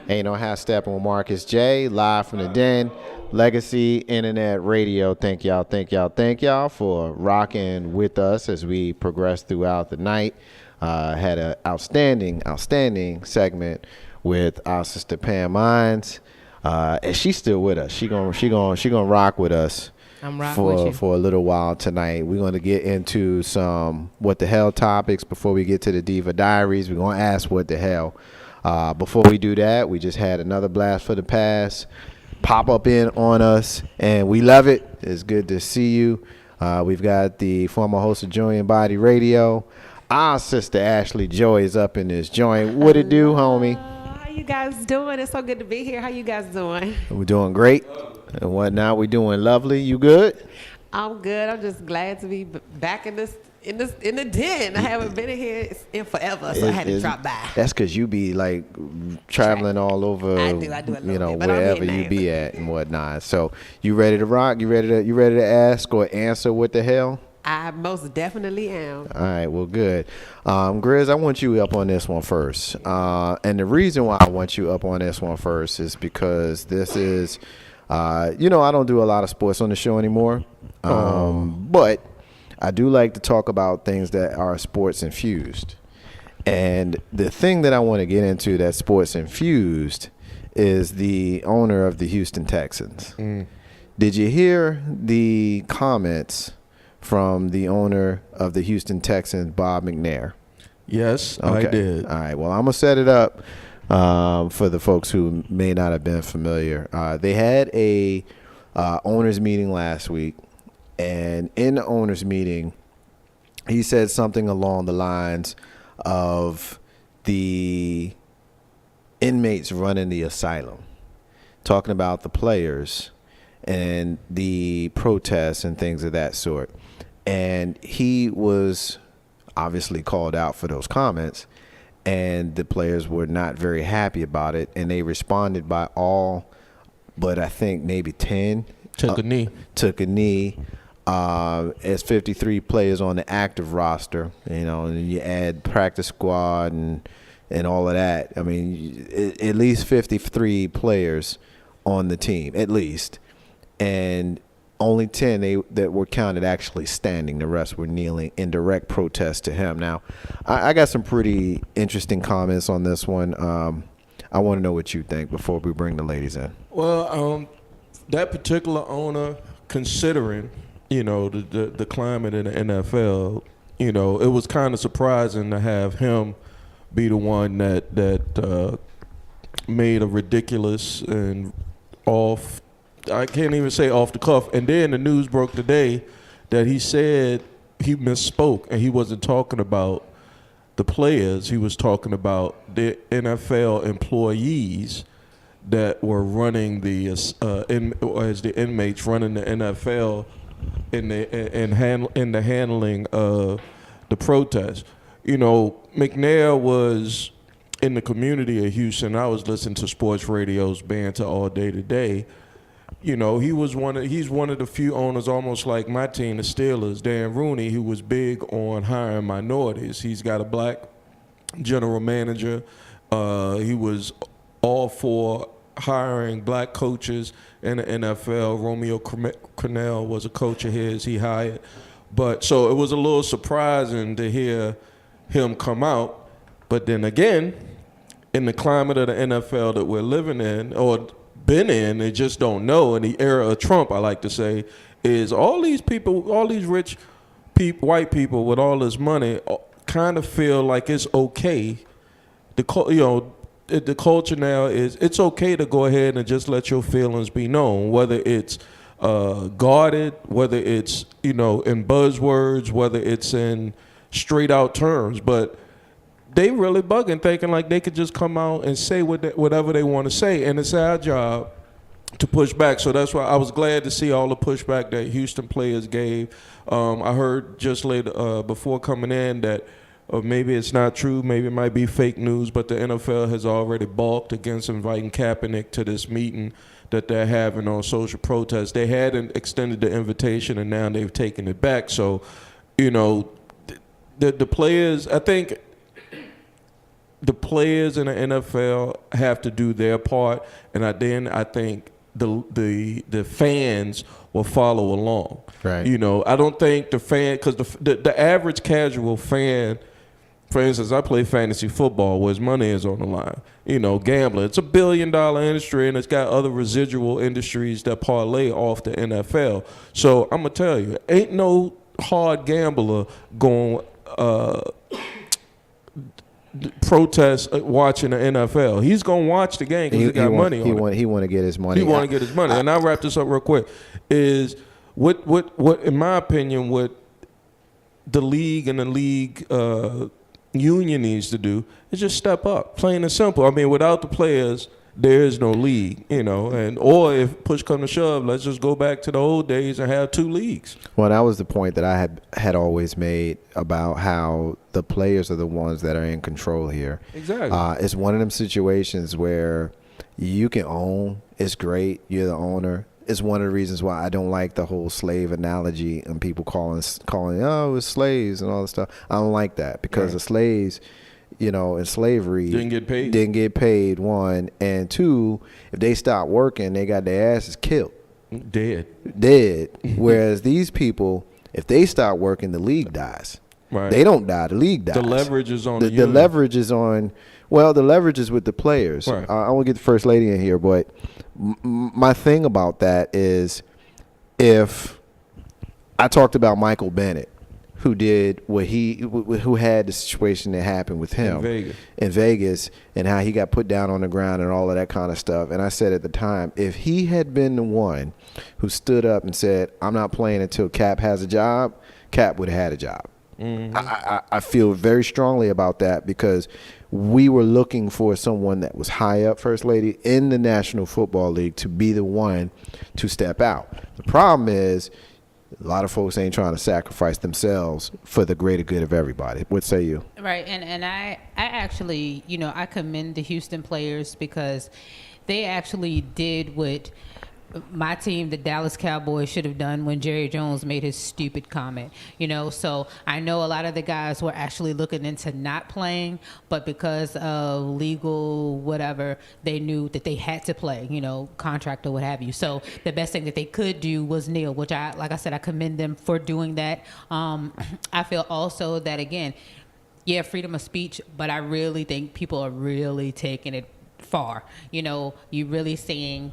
Ain't no half stepping with Marcus J. Live from the Den. Legacy Internet Radio. Thank y'all for rocking with us as we progress throughout the night. Had an outstanding segment with our sister Pam Mines. And she's still with us. She gonna rock with us. I'm rocking with you for a little while tonight. We're going to get into some what the hell topics before we get to the Diva Diaries. We're going to ask what the hell. Before we do that, we just had another blast for the past pop up in on us, and we love it. It's good to see you. We've got the former host of Joy and Body Radio. Our sister Ashley Joy is up in this joint. What it do, homie? How you guys doing? It's so good to be here. How you guys doing? We're doing great and whatnot. We're doing lovely. You good? I'm good. I'm just glad to be back in the den. I haven't been in here in forever, so I had to drop by. That's because you be like traveling all over. I do a little bit, but wherever you be at and whatnot. So you ready to rock? You ready to ask or answer what the hell? I most definitely am. All right, well, good. Grizz, I want you up on this one first. And the reason why I want you up on this one first is because this is, I don't do a lot of sports on the show anymore. But I do like to talk about things that are sports infused. And the thing that I want to get into that's sports infused is the owner of the Houston Texans. Did you hear the comments from the owner of the Houston Texans, Bob McNair? Yes, okay. I did. All right. Well, I'm going to set it up for the folks who may not have been familiar. They had a owners meeting last week, and in the owners meeting, he said something along the lines of the inmates running the asylum, talking about the players and the protests and things of that sort. And he was obviously called out for those comments, and the players were not very happy about it, and they responded by all but I think maybe 10 took a knee. As 53 players on the active roster, and you add practice squad and all of that. I mean, at least 53 players on the team, at least. And only 10 that were counted actually standing. The rest were kneeling in direct protest to him. Now, I got some pretty interesting comments on this one. I want to know what you think before we bring the ladies in. Well, that particular owner, considering, the climate in the NFL, it was kind of surprising to have him be the one that made a ridiculous and I can't even say off the cuff. And then the news broke today that he said he misspoke and he wasn't talking about the players. He was talking about the NFL employees that were running as the inmates running the NFL in the handling of the protests. McNair was in the community of Houston. I was listening to sports radio's banter all day today. He's one of the few owners, almost like my team, the Steelers, Dan Rooney, who was big on hiring minorities. He's got a black general manager. He was all for hiring black coaches in the NFL. Romeo Crennel was a coach of his he hired. But so it was a little surprising to hear him come out. But then again, in the climate of the NFL that we're living in, or been in, they just don't know, in the era of Trump, I like to say, is all these people, all these rich white people with all this money kind of feel like it's okay. The culture now is it's okay to go ahead and just let your feelings be known, whether it's guarded, whether it's, in buzzwords, whether it's in straight out terms. But they really bugging, thinking like they could just come out and say whatever they want to say, and it's our job to push back. So that's why I was glad to see all the pushback that Houston players gave. I heard just later before coming in that maybe it's not true, maybe it might be fake news, but the NFL has already balked against inviting Kaepernick to this meeting that they're having on social protests. They hadn't extended the invitation, and now they've taken it back. So, the players, I think the players in the NFL have to do their part, and I think the fans will follow along. Right. You know, I don't think the fan, because the average casual fan, for instance, I play fantasy football where his money is on the line. You know, gambling. It's $1 billion industry, and it's got other residual industries that parlay off the NFL. So I'm going to tell you, ain't no hard gambler going protest watching the NFL. He's going to watch the game because he got money on it. He want to get his money. He want to get his money. And I'll wrap this up real quick. Is what in my opinion, what the league and the league union needs to do is just step up, plain and simple. I mean, without the players, there is no league, you know. And or if push come to shove, let's just go back to the old days and have 2 leagues. Well, that was the point that I had always made about how the players are the ones that are in control here. Exactly. It's one of them situations where you can own. It's great. You're the owner. It's one of the reasons why I don't like the whole slave analogy and people calling it's slaves and all this stuff. I don't like that because the slaves, you know, in slavery didn't get paid, one, and two, if they stop working, they got their asses killed. Dead. Whereas these people, if they stop working, the league dies. Right. They don't die, the league dies. The leverage is on the leverage is on, well, the leverage is with the players. Right. I want to get the first lady in here, but my thing about that is, if I talked about Michael Bennett, who did who had the situation that happened with him in Vegas, and how he got put down on the ground and all of that kind of stuff. And I said at the time, if he had been the one who stood up and said, I'm not playing until Cap has a job, Cap would have had a job. Mm-hmm. I feel very strongly about that because we were looking for someone that was high up, First Lady, in the National Football League to be the one to step out. The problem is a lot of folks ain't trying to sacrifice themselves for the greater good of everybody. What say you? Right, and I actually, you know, I commend the Houston players because they actually did what my team, the Dallas Cowboys, should have done when Jerry Jones made his stupid comment. You know, so I know a lot of the guys were actually looking into not playing, but because of legal whatever, they knew that they had to play, you know, contract or what have you. So the best thing that they could do was kneel, which like I said, I commend them for doing that. I feel also that, again, yeah, freedom of speech, but I really think people are really taking it far. You know, you really saying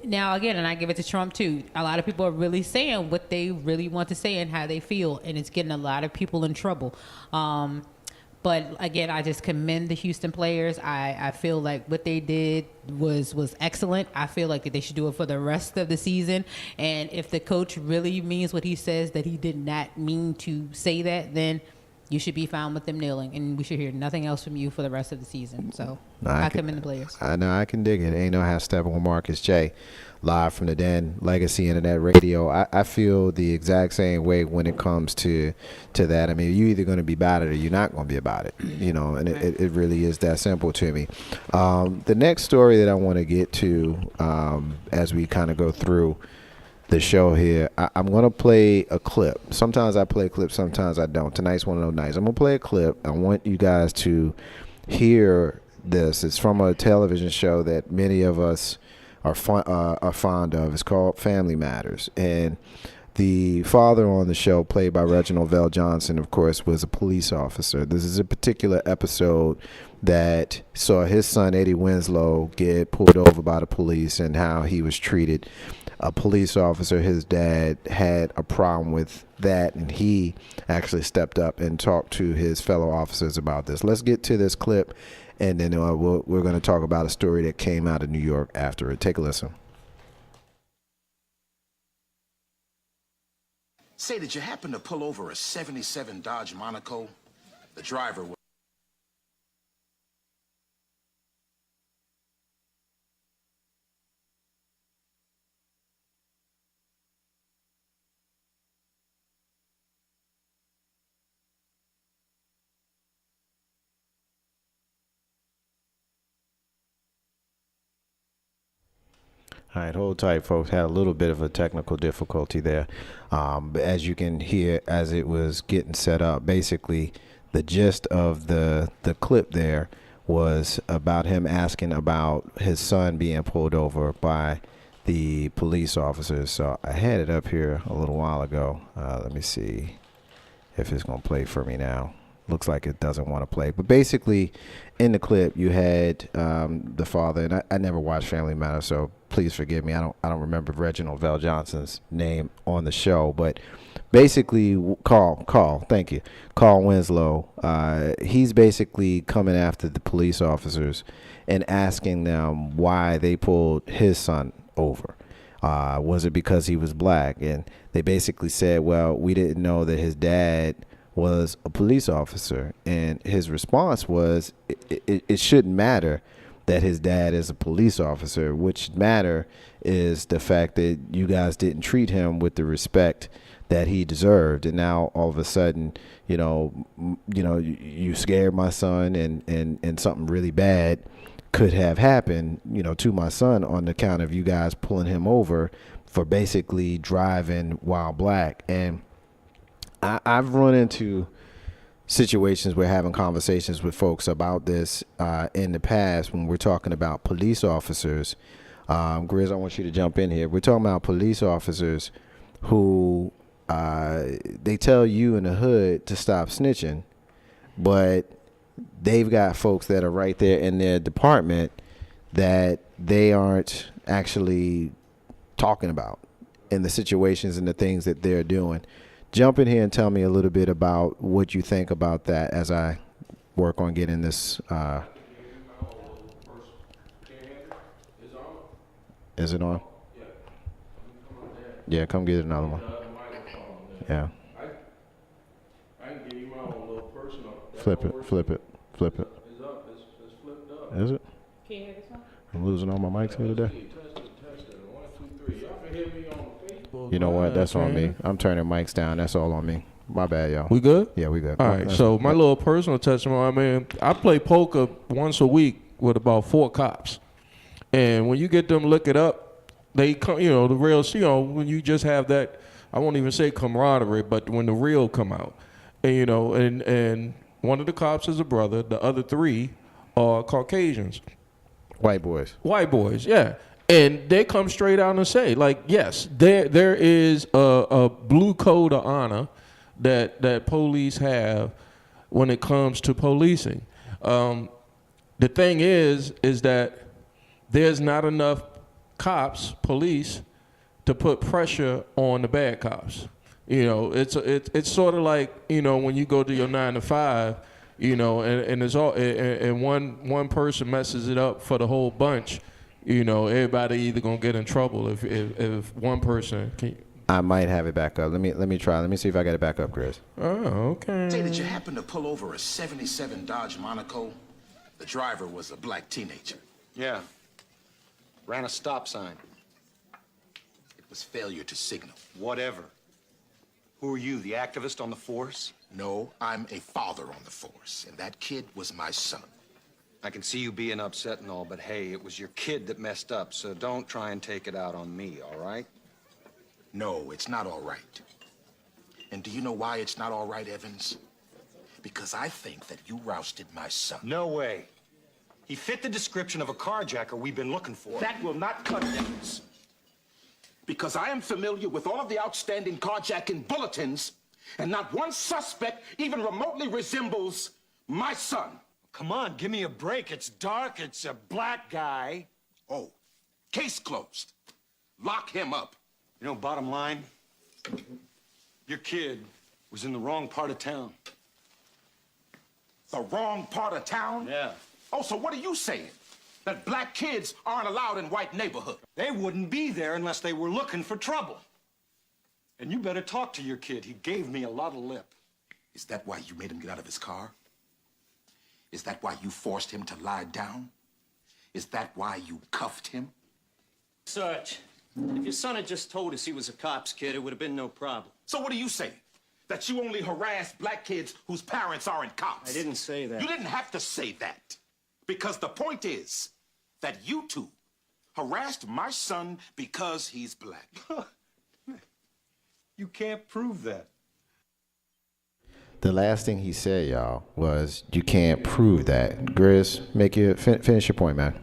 now again, and I give it to Trump too, a lot of people are really saying what they really want to say and how they feel, and it's getting a lot of people in trouble. But again, I just commend the Houston players. I feel like what they did was excellent. I feel like that they should do it for the rest of the season. And if the coach really means what he says, that he did not mean to say that, then you should be fine with them kneeling, and we should hear nothing else from you for the rest of the season. So I commend the players. I know I can dig it. Ain't no how stepping with Marcus J. Live from the Den, Legacy Internet Radio. I feel the exact same way when it comes to that. I mean, you're either going to be about it or you're not going to be about it. You know, and it really is that simple to me. The next story that I want to get to as we kind of go through the show here, I'm going to play a clip. Sometimes I play clips, sometimes I don't. Tonight's one of those nights. I'm going to play a clip. I want you guys to hear this. It's from a television show that many of us are fond of. It's called Family Matters. And the father on the show, played by Reginald Vell Johnson, of course, was a police officer. This is a particular episode that saw his son, Eddie Winslow, get pulled over by the police and how he was treated. A police officer, his dad, had a problem with that, and he actually stepped up and talked to his fellow officers about this. Let's get to this clip, and then we're going to talk about a story that came out of New York after it. Take a listen. Say, did you happen to pull over a 77 Dodge Monaco? The driver was... All right, hold tight, folks. Had a little bit of a technical difficulty there. But as you can hear, as it was getting set up, basically the gist of the clip there was about him asking about his son being pulled over by the police officers. So I had it up here a little while ago. Let me see if it's going to play for me now. Looks like it doesn't want to play. But basically, in the clip, you had the father, and I never watched Family Matters, so please forgive me. I don't remember Reginald Vell Johnson's name on the show, but basically, thank you, Carl Winslow. He's basically coming after the police officers and asking them why they pulled his son over. Was it because he was black? And they basically said, well, we didn't know that his dad was a police officer. And his response was, it shouldn't matter that his dad is a police officer. What should matter is the fact that you guys didn't treat him with the respect that he deserved. And now all of a sudden, you scared my son, and something really bad could have happened, to my son on the count of you guys pulling him over for basically driving while black. And I've run into situations where having conversations with folks about this in the past when we're talking about police officers. Grizz, I want you to jump in here. We're talking about police officers who they tell you in the hood to stop snitching, but they've got folks that are right there in their department that they aren't actually talking about in the situations and the things that they're doing. Jump in here and tell me a little bit about what you think about that as I work on getting this. Is it on? Yeah, come get another one. Yeah. I can give you my own little personal. Flip it. It's up. It's flipped up. Is it? Can you hear this one? I'm losing all my mics here today. Test it. 1, 2, 3. Y'all can hear me on Facebook. You know what? That's on me. I'm turning mics down. That's all on me. My bad, y'all. We good? Yeah, we good. All right. So my little personal testimony, I play poker once a week with about 4 cops. And when you get them look it up, they come, the real, when you just have that, I won't even say camaraderie, but when the real come out. And, and one of the cops is a brother. The other 3 are Caucasians. White boys, yeah. And they come straight out and say, like, yes, there is a blue code of honor that police have when it comes to policing. The thing is that there's not enough police, to put pressure on the bad cops. It's sort of like, when you go to your 9 to 5, and it's all, and one person messes it up for the whole bunch. Everybody either gonna get in trouble if one person can. I might have it back up. Let me try. Let me see if I got it back up, Chris. Oh, okay. Say that you happened to pull over a 77 Dodge Monaco. The driver was a black teenager. Yeah. Ran a stop sign. It was failure to signal. Whatever. Who are you, the activist on the force? No, I'm a father on the force, and that kid was my son. I can see you being upset and all, but hey, it was your kid that messed up, so don't try and take it out on me, all right? No, it's not all right. And do you know why it's not all right, Evans? Because I think that you rousted my son. No way. He fit the description of a carjacker we've been looking for. That will not cut it, Evans. Because I am familiar with all of the outstanding carjacking bulletins, and not one suspect even remotely resembles my son. Come on, give me a break. It's dark, it's a black guy. Oh, case closed. Lock him up. Bottom line, your kid was in the wrong part of town. The wrong part of town? Yeah. Oh, so what are you saying? That black kids aren't allowed in white neighborhoods? They wouldn't be there unless they were looking for trouble. And you better talk to your kid. He gave me a lot of lip. Is that why you made him get out of his car? Is that why you forced him to lie down? Is that why you cuffed him? Sarge, if your son had just told us he was a cop's kid, it would have been no problem. So what are you saying? That you only harass black kids whose parents aren't cops? I didn't say that. You didn't have to say that. Because the point is that you two harassed my son because he's black. You can't prove that. The last thing he said, y'all, was you can't prove that. Grizz, finish your point, man.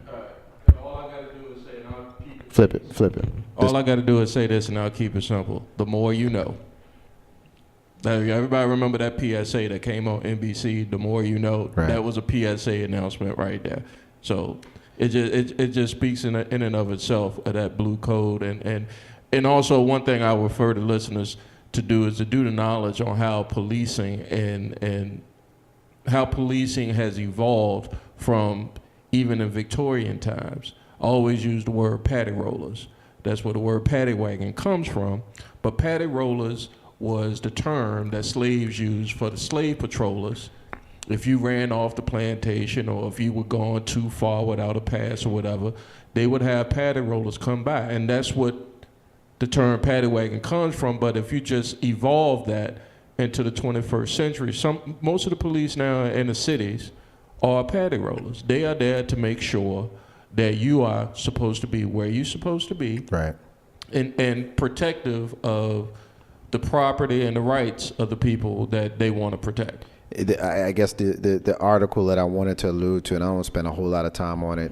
All I got to do is say, and I'll keep it. Flip it. All I got to do is say this, and I'll keep it simple. The more you know. Now, everybody remember that PSA that came on NBC, the more you know. Right. That was a PSA announcement right there. So it just speaks in and of itself of that blue code. And also one thing I refer to listeners to do is to do the knowledge on how policing and how policing has evolved from even in Victorian times. I always use the word paddy rollers. That's where the word paddy wagon comes from. But paddy rollers was the term that slaves used for the slave patrollers. If you ran off the plantation or if you were going too far without a pass or whatever, they would have paddy rollers come by. And that's what the term paddy wagon comes from. But if you just evolve that into the 21st century, most of the police now in the cities are paddy rollers. They are there to make sure that you are supposed to be where you're supposed to be, right, and protective of the property and the rights of the people that they want to protect. I guess the article that I wanted to allude to, and I don't spend a whole lot of time on it,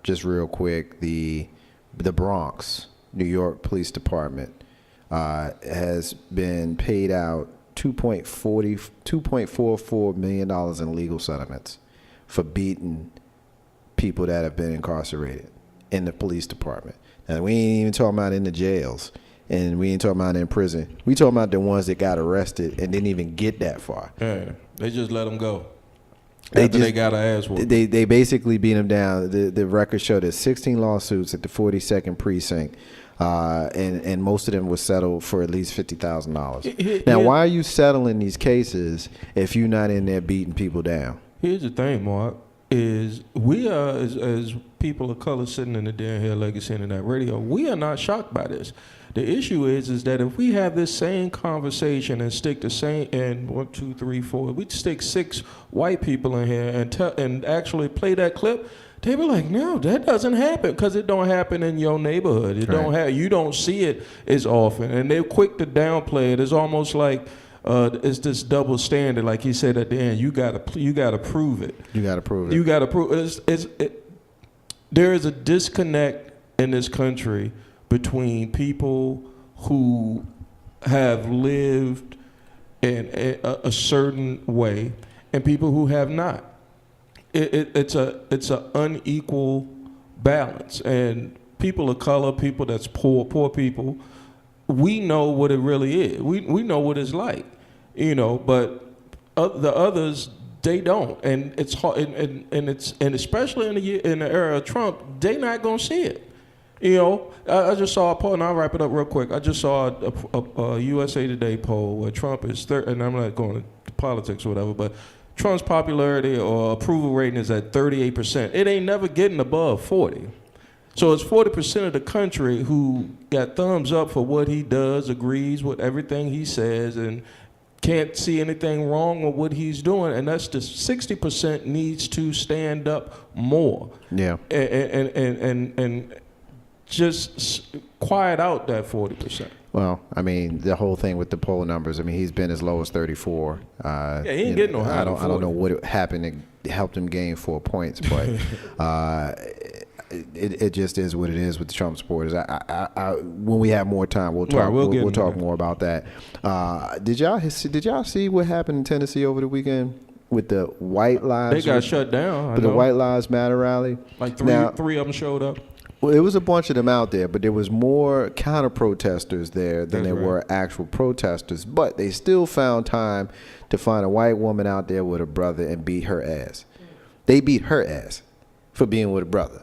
just real quick, the Bronx, New York Police Department has been paid out $2.44 million in legal settlements for beating people that have been incarcerated in the police department. And we ain't even talking about in the jails, and we ain't talking about in prison. We talking about the ones that got arrested and didn't even get that far. Yeah, they just let them go. They got an ass whooped. They basically beat them down. The record showed there's 16 lawsuits at the 42nd precinct, and most of them were settled for at least $50,000. Now, why are you settling these cases if you're not in there beating people down? Here's the thing, Mark, is we are, as people of color sitting in the den here, Legacy Internet Radio, we are not shocked by this. The issue is that if we have this same conversation and stick the same, and 1, 2, 3, 4, we stick 6 white people in here and actually play that clip, they be like, no, that doesn't happen, because it don't happen in your neighborhood. It don't have, you don't see it as often, and they're quick to downplay it. It's almost like it's this double standard, like he said at the end. You gotta prove it. You gotta prove it. You gotta prove it. There is a disconnect in this country between people who have lived in a certain way and people who have not. It's an unequal balance, and people of color, people that's poor people, we know what it really is. We know what it's like, but the others, they don't, and it's hard, and especially in the era of Trump, they not gonna see it. I just saw a poll, and I'll wrap it up real quick. I just saw a USA Today poll where Trump is and I'm not going to politics or whatever, but Trump's popularity or approval rating is at 38%. It ain't never getting above 40. So it's 40% of the country who got thumbs up for what he does, agrees with everything he says, and can't see anything wrong with what he's doing. And that's the 60% needs to stand up more. Yeah. And just quiet out that 40%. Well, I mean, the whole thing with the poll numbers, I mean, he's been as low as 34. Yeah, he ain't getting no higher. I don't know what happened that helped him gain 4 points, but it just is what it is with the Trump supporters. When we have more time, we'll talk. We'll talk more about that. Did y'all see what happened in Tennessee over the weekend with the White Lives? They got shut down. The White Lives Matter rally. Like three of them showed up. Well, it was a bunch of them out there, but there was more counter-protesters there than there were actual protesters. But they still found time to find a white woman out there with a brother and beat her ass. They beat her ass for being with a brother.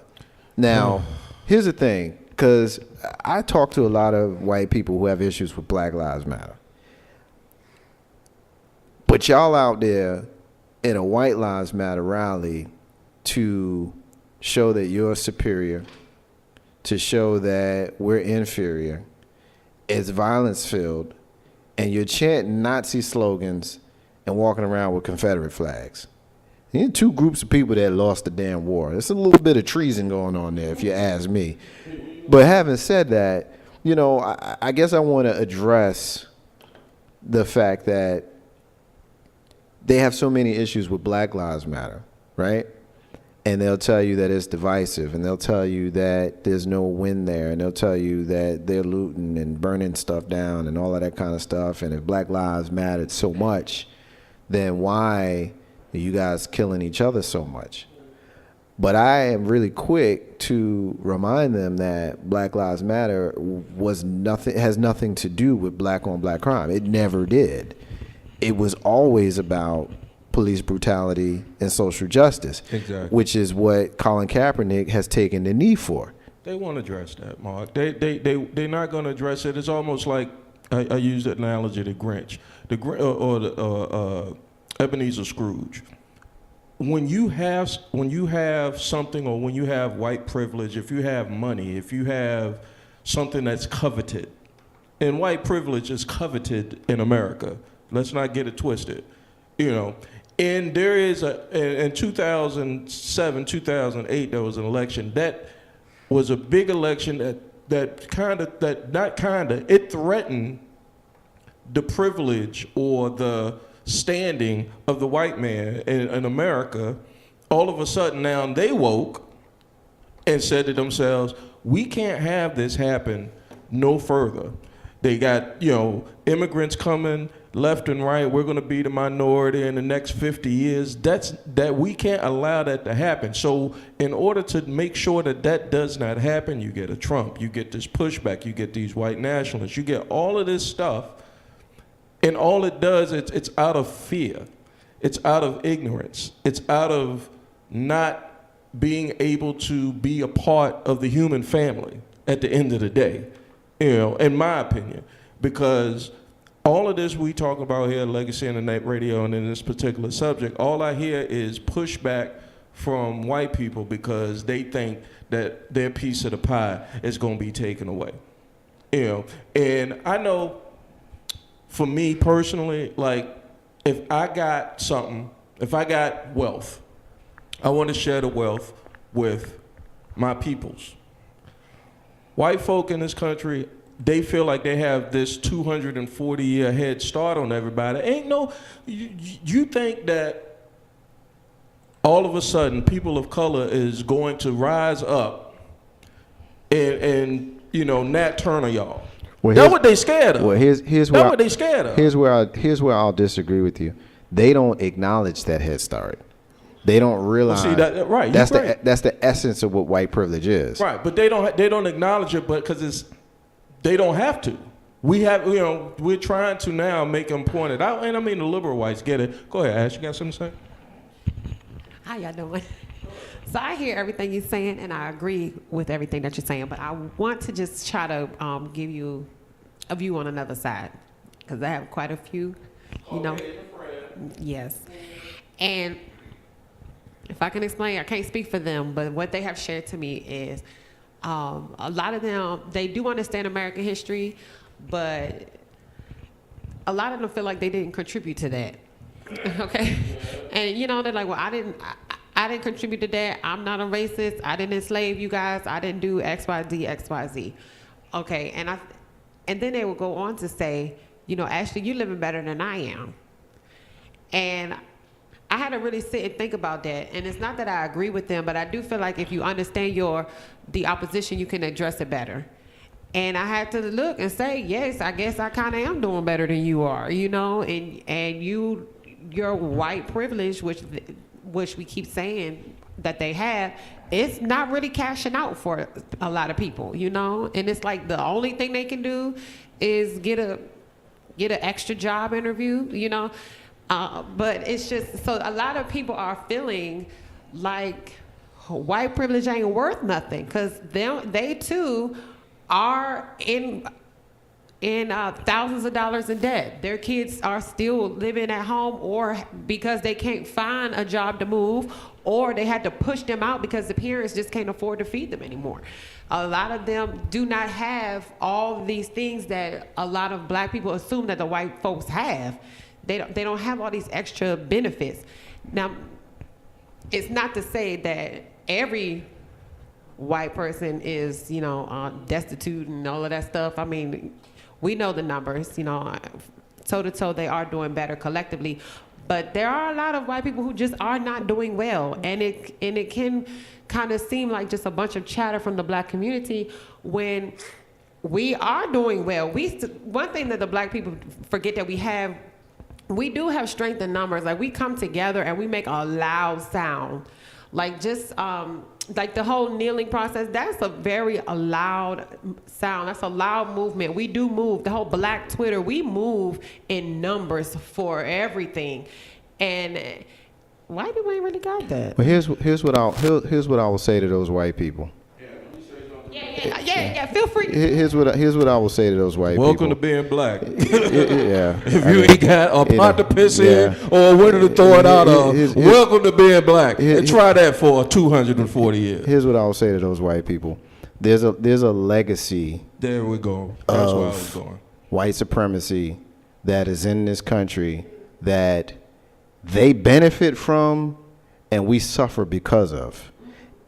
Now, here's the thing, because I talk to a lot of white people who have issues with Black Lives Matter. But y'all out there in a White Lives Matter rally to show that you're superior, to show that we're inferior, it's violence-filled, and you're chanting Nazi slogans and walking around with Confederate flags. You had 2 groups of people that lost the damn war. There's a little bit of treason going on there, if you ask me. But having said that, I guess I want to address the fact that they have so many issues with Black Lives Matter, right? And they'll tell you that it's divisive, and they'll tell you that there's no win there, and they'll tell you that they're looting and burning stuff down and all of that kind of stuff. And if Black Lives mattered so much, then why are you guys killing each other so much? But I am really quick to remind them that Black Lives Matter has nothing to do with black on black crime. It never did. It was always about police brutality and social justice, exactly, which is what Colin Kaepernick has taken the knee for. They won't address that, Mark. They're not going to address it. It's almost like I use the analogy to Grinch, or Ebenezer Scrooge. When you have something, or when you have white privilege, if you have money, if you have something that's coveted, and white privilege is coveted in America. Let's not get it twisted, you know. And there is in 2007, 2008, there was an election that was a big election it threatened the privilege or the standing of the white man in America. All of a sudden now they woke and said to themselves, we can't have this happen no further. They got, immigrants coming left and right. We're going to be the minority in the next 50 years. That we can't allow that to happen. So in order to make sure that does not happen, you get a Trump, you get this pushback, you get these white nationalists, you get all of this stuff. And all it does, it's out of fear. It's out of ignorance. It's out of not being able to be a part of the human family at the end of the day, in my opinion. Because all of this we talk about here, Legacy Internet Radio, and in this particular subject, all I hear is pushback from white people because they think that their piece of the pie is going to be taken away. And I know, for me personally, like, if I got wealth, I want to share the wealth with my peoples. White folk in this country, they feel like they have this 240-year head start on everybody. You think that all of a sudden people of color is going to rise up and Nat Turner y'all. Well, that's what they scared of. Well, here's what they scared of. Here's where I'll disagree with you. They don't acknowledge that head start. They don't realize. Well, see, right? That's the essence of what white privilege is. Right, but they don't acknowledge it, but because they don't have to. We have, we're trying to now make them point it out, and I mean the liberal whites get it. Go ahead, Ash. You got something to say? How y'all doing? So I hear everything you're saying, and I agree with everything that you're saying, but I want to just try to give you a view on another side, because I have quite a few, Yes. And if I can explain, I can't speak for them, but what they have shared to me is a lot of them, they do understand American history, but a lot of them feel like they didn't contribute to that. Okay? And, they're like, well, I didn't contribute to that. I'm not a racist. I didn't enslave you guys. I didn't do X, Y, Z, X, Y, Z. Okay, and then they will go on to say, Ashley, you're living better than I am. And I had to really sit and think about that. And it's not that I agree with them, but I do feel like if you understand the opposition, you can address it better. And I had to look and say, yes, I guess I kind of am doing better than you are, and your white privilege, which we keep saying that they have, it's not really cashing out for a lot of people, and it's like the only thing they can do is get an extra job interview, but it's just, so a lot of people are feeling like white privilege ain't worth nothing, because they too are in thousands of dollars in debt. Their kids are still living at home, or because they can't find a job to move, or they had to push them out because the parents just can't afford to feed them anymore. A lot of them do not have all these things that a lot of black people assume that the white folks have. They don't have all these extra benefits. Now, it's not to say that every white person is, destitute and all of that stuff. I mean, we know the numbers, toe to toe, they are doing better collectively. But there are a lot of white people who just are not doing well, and it can kind of seem like just a bunch of chatter from the black community when we are doing well. One thing that the black people forget that we do have strength in numbers. Like, we come together and we make a loud sound. Like, just like the whole kneeling process, that's a very loud sound. That's a loud movement. We do move. The whole Black Twitter, we move in numbers for everything. And white people ain't really got that. Well, here's what I will say to those white people. Yeah, feel free. Here's what I will say to those white people. Welcome to being black. Yeah. If you ain't got a pot to piss in or a window to throw it out of, welcome to being black. And try that for 240 years. Here's what I will say to those white people. There's a legacy. There we go. That's where I was going. White supremacy that is in this country that they benefit from and we suffer because of.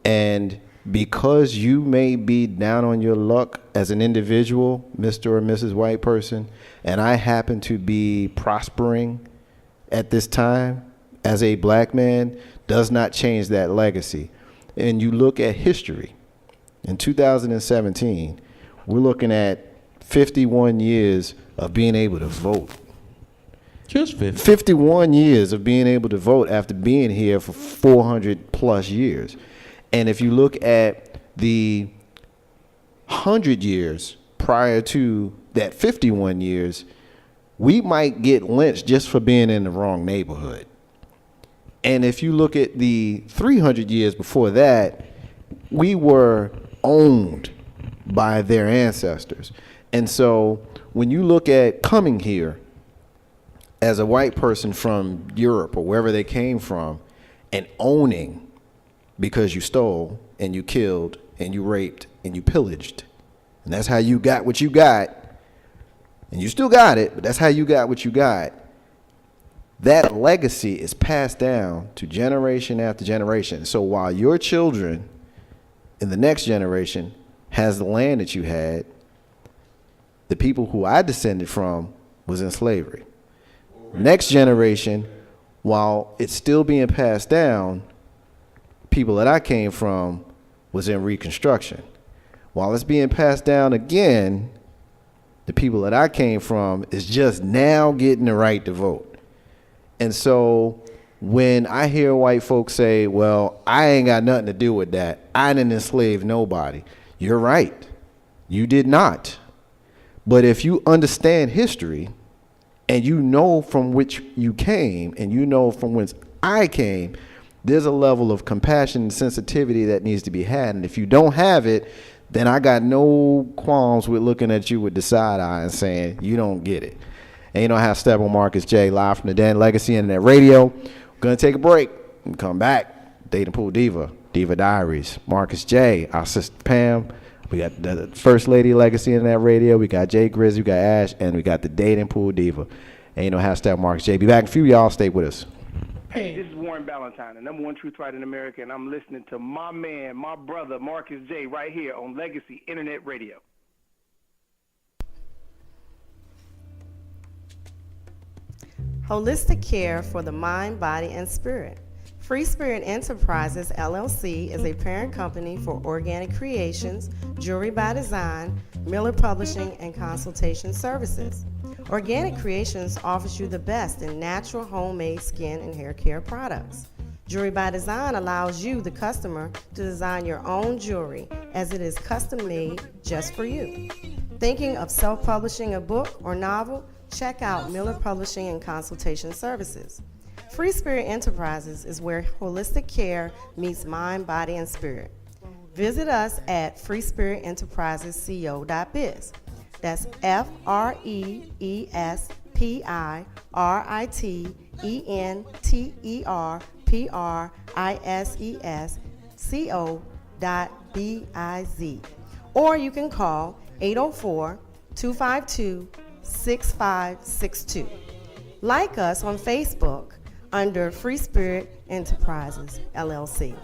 And because you may be down on your luck as an individual, Mr. or Mrs. White person, and I happen to be prospering at this time as a black man, does not change that legacy. And you look at history. In 2017, we're looking at 51 years of being able to vote. Just 50. 51 years of being able to vote after being here for 400 plus years. And if you look at the 100 years prior to that 51 years, we might get lynched just for being in the wrong neighborhood. And if you look at the 300 years before that, we were owned by their ancestors. And so when you look at coming here as a white person from Europe or wherever they came from and owning because you stole and you killed and you raped and you pillaged. And that's how you got what you got. And you still got it, but that's how you got what you got. That legacy is passed down to generation after generation. So while your children in the next generation has the land that you had, the people who I descended from was in slavery. Next generation, while it's still being passed down, people that I came from was in Reconstruction. While it's being passed down again, the people that I came from is just now getting the right to vote. And so when I hear white folks say, well, I ain't got nothing to do with that, I didn't enslave nobody, you're right. You did not. But if you understand history and you know from which you came and you know from whence I came, there's a level of compassion and sensitivity that needs to be had. And if you don't have it, then I got no qualms with looking at you with the side eye and saying, you don't get it. And you know how step on Marcus J, live from the Dan Legacy Internet Radio. We're going to take a break and come back. Dating Pool Diva, Diva Diaries, Marcus J, our sister Pam. We got the First Lady Legacy Internet Radio. We got Jay Grizzly, we got Ash, and we got the Dating Pool Diva. And you know how step Marcus J. Be back in a few, y'all. Stay with us. Hey, this is Warren Ballantyne, the number one truth writer in America, and I'm listening to my man, my brother, Marcus J, right here on Legacy Internet Radio. Holistic care for the mind, body, and spirit. Free Spirit Enterprises, LLC, is a parent company for Organic Creations, Jewelry by Design, Miller Publishing, and Consultation Services. Organic Creations offers you the best in natural, homemade skin and hair care products. Jewelry by Design allows you, the customer, to design your own jewelry as it is custom made just for you. Thinking of self-publishing a book or novel? Check out Miller Publishing and Consultation Services. Free Spirit Enterprises is where holistic care meets mind, body, and spirit. Visit us at freespiritenterprisesco.biz. That's freespiritenterprisesco.biz. Or you can call 804-252-6562. Like us on Facebook under Free Spirit Enterprises, LLC.